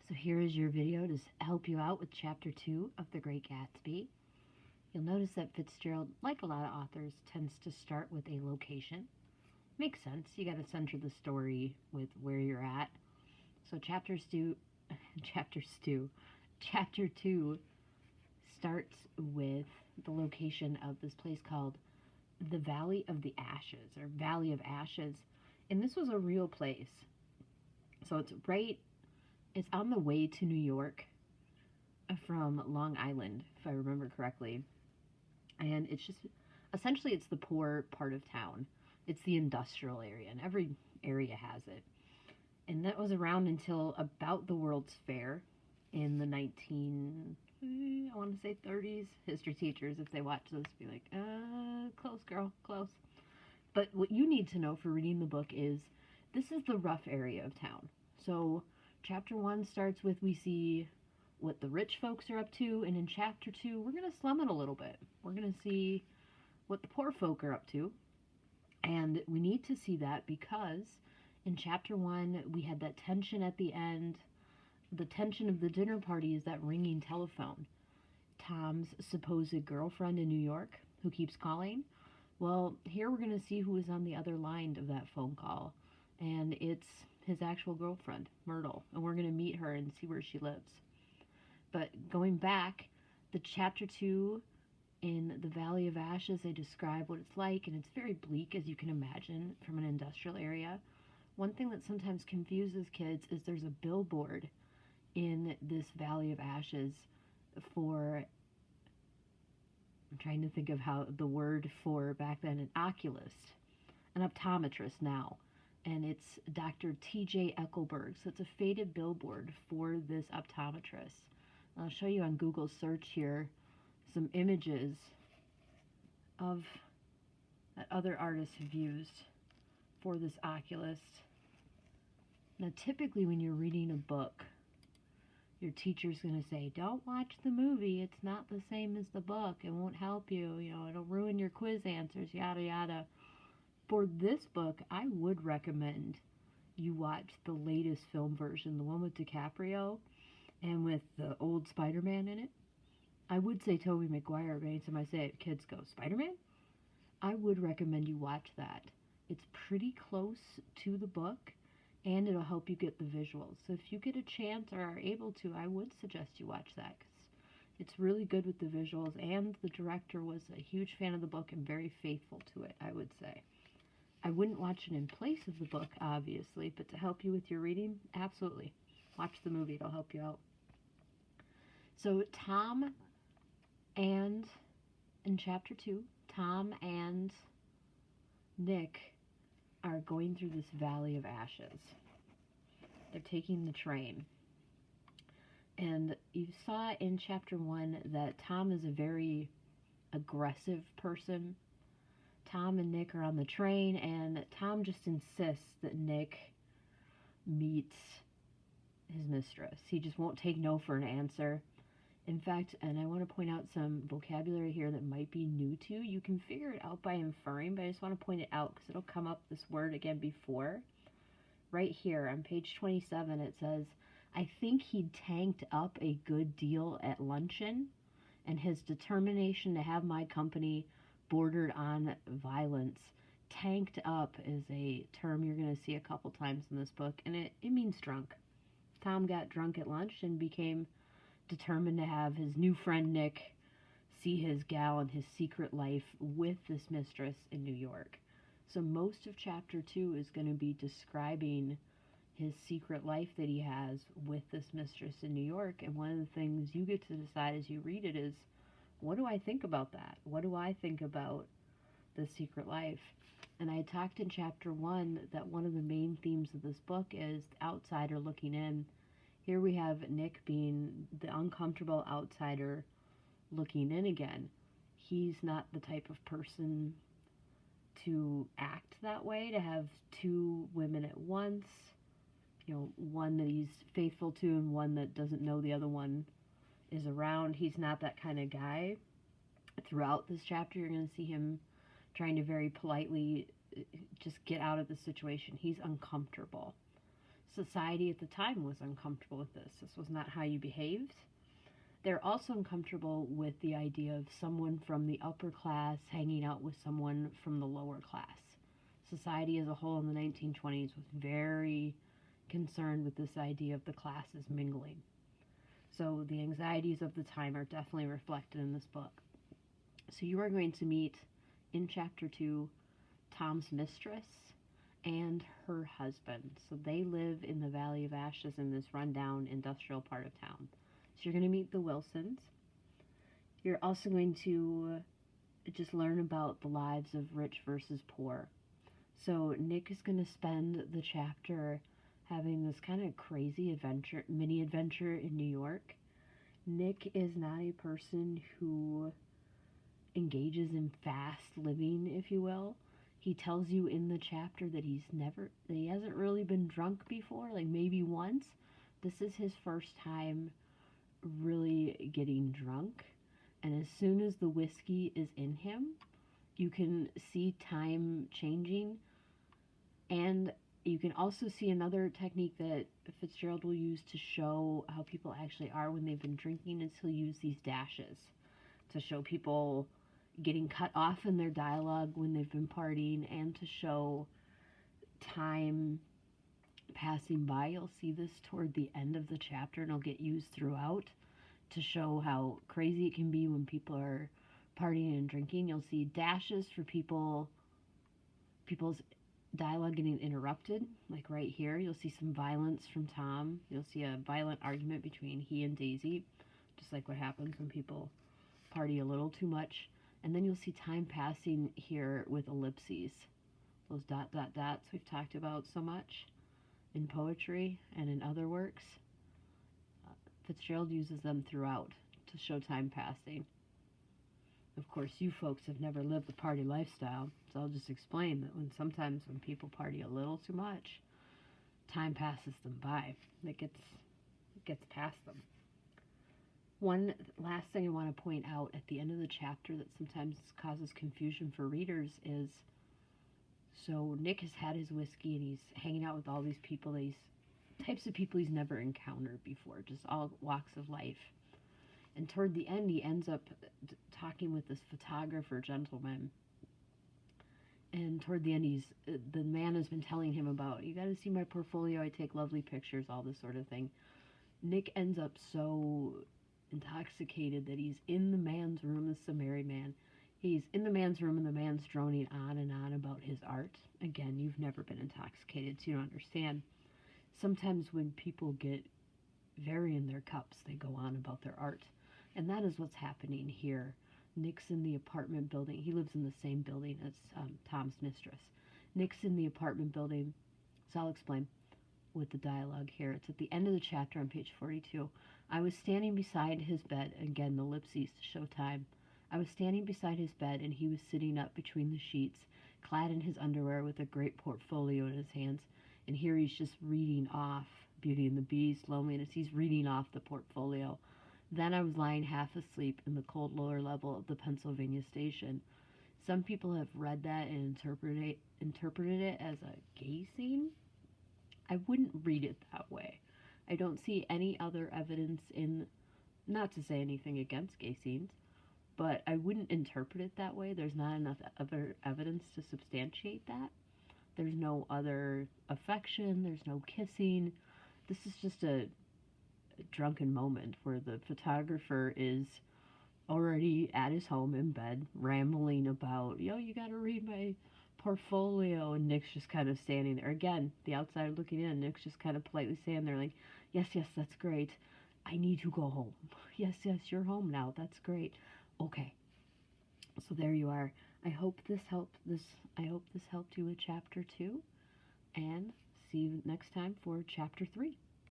So here is your video to help you out with Chapter 2 of The Great Gatsby. You'll notice that Fitzgerald, like a lot of authors, tends to start with a location. Makes sense. You got to center the story with where you're at. So Chapter 2 starts with the location of this place called the Valley of the Ashes, or Valley of Ashes. And this was a real place. So it's on the way to New York from Long Island, if I remember correctly. And it's just, essentially it's the poor part of town. It's the industrial area, and every area has it. And that was around until about the World's Fair in the I want to say 30s. History teachers, if they watch this, be like, close, girl, close. But what you need to know for reading the book is this is the rough area of town. So Chapter 1 starts with we see what the rich folks are up to, and in Chapter 2, we're going to slum it a little bit. We're going to see what the poor folk are up to, and we need to see that because in Chapter 1, we had that tension at the end. The tension of the dinner party is that ringing telephone. Tom's supposed girlfriend in New York who keeps calling. Well, here we're going to see who is on the other line of that phone call, and it's his actual girlfriend, Myrtle, and we're going to meet her and see where she lives. But going back, the Chapter 2 in the Valley of Ashes, they describe what it's like, and it's very bleak, as you can imagine, from an industrial area. One thing that sometimes confuses kids is there's a billboard in this Valley of Ashes for, I'm trying to think of how the word for back then, an oculist, an optometrist now. And it's Dr. T.J. Eckelberg. So it's a faded billboard for this optometrist. I'll show you on Google search here some images of that other artists have used for this oculist. Now, typically when you're reading a book, your teacher's going to say, don't watch the movie. It's not the same as the book. It won't help you. You know, it'll ruin your quiz answers, yada, yada. For this book, I would recommend you watch the latest film version, the one with DiCaprio and with the old Spider-Man in it. I would say Tobey Maguire, but anytime I say it, kids go, Spider-Man? I would recommend you watch that. It's pretty close to the book, and it'll help you get the visuals. So if you get a chance or are able to, I would suggest you watch that, because it's really good with the visuals, and the director was a huge fan of the book and very faithful to it, I would say. I wouldn't watch it in place of the book, obviously, but to help you with your reading, absolutely. Watch the movie, it'll help you out. So Tom and, in Chapter 2, Tom and Nick are going through this Valley of Ashes. They're taking the train. And you saw in Chapter 1 that Tom is a very aggressive person. Tom and Nick are on the train, and Tom just insists that Nick meets his mistress. He just won't take no for an answer. In fact, and I want to point out some vocabulary here that might be new to you. You can figure it out by inferring, but I just want to point it out because it'll come up, this word again before. Right here on page 27, it says, I think he'd tanked up a good deal at luncheon, and his determination to have my company bordered on violence. Tanked up is a term you're going to see a couple times in this book, and it means drunk. Tom got drunk at lunch and became determined to have his new friend Nick see his gal and his secret life with this mistress in New York. So most of Chapter 2 is going to be describing his secret life that he has with this mistress in New York, and one of the things you get to decide as you read it is, what do I think about that? What do I think about the secret life? And I talked in Chapter 1 that one of the main themes of this book is the outsider looking in. Here we have Nick being the uncomfortable outsider looking in again. He's not the type of person to act that way, to have two women at once, you know, one that he's faithful to and one that doesn't know the other one is around. He's not that kind of guy. Throughout this chapter, you're going to see him trying to very politely just get out of the situation. He's uncomfortable. society at the time was uncomfortable with this. This was not how you behaved. They're also uncomfortable with the idea of someone from the upper class hanging out with someone from the lower class. Society as a whole in the 1920s was very concerned with this idea of the classes mingling. So the anxieties of the time are definitely reflected in this book. So you are going to meet in chapter 2 Tom's mistress and her husband. So they live in the Valley of Ashes in this rundown industrial part of town. So you're going to meet the Wilsons. You're also going to just learn about the lives of rich versus poor. So Nick is going to spend the chapter having this kind of crazy adventure, mini adventure in New York. Nick is not a person who engages in fast living, if you will. He tells you in the chapter that he hasn't really been drunk before, like maybe once. This is his first time really getting drunk. And as soon as the whiskey is in him, you can see time changing. And you can also see another technique that Fitzgerald will use to show how people actually are when they've been drinking is he'll use these dashes to show people getting cut off in their dialogue when they've been partying and to show time passing by. You'll see this toward the end of the chapter and it'll get used throughout to show how crazy it can be when people are partying and drinking. You'll see dashes for people's dialogue getting interrupted, like right here. You'll see some violence from Tom. You'll see a violent argument between he and Daisy, just like what happens when people party a little too much. And then you'll see time passing here with ellipses, those dot dot dots we've talked about so much in poetry and in other works. Fitzgerald uses them throughout to show time passing. Of course, you folks have never lived the party lifestyle, so I'll just explain that sometimes when people party a little too much, time passes them by. It gets past them. One last thing I want to point out at the end of the chapter that sometimes causes confusion for readers is, so Nick has had his whiskey and he's hanging out with all these people, these types of people he's never encountered before, just all walks of life. And toward the end, he ends up talking with this photographer gentleman. And toward the end, the man has been telling him about, you got to see my portfolio, I take lovely pictures, all this sort of thing. Nick ends up so intoxicated that he's in the man's room. This is a married man. He's in the man's room and the man's droning on and on about his art. Again, you've never been intoxicated, so you don't understand. Sometimes when people get very in their cups, they go on about their art. And that is what's happening here. Nick's in the apartment building. He lives in the same building as Tom's mistress. Nick's in the apartment building. So I'll explain with the dialogue here. It's at the end of the chapter on page 42. I was standing beside his bed. Again, the ellipses to show time. I was standing beside his bed and he was sitting up between the sheets, clad in his underwear with a great portfolio in his hands. And here he's just reading off Beauty and the Beast, Loneliness. He's reading off the portfolio. Then I was lying half asleep in the cold lower level of the Pennsylvania station. Some people have read that and interpreted it as a gay scene. I wouldn't read it that way. I don't see any other evidence not to say anything against gay scenes, but I wouldn't interpret it that way. There's not enough other evidence to substantiate that. There's no other affection. There's no kissing. This is just a drunken moment where the photographer is already at his home in bed rambling about, you gotta read my portfolio, and Nick's just kind of standing there. Again, the outsider looking in, Nick's just kind of politely standing there like, yes, that's great, I need to go home. Yes, you're home now, that's great. Okay, so there you are. I hope this helped you with chapter 2, and see you next time for chapter 3.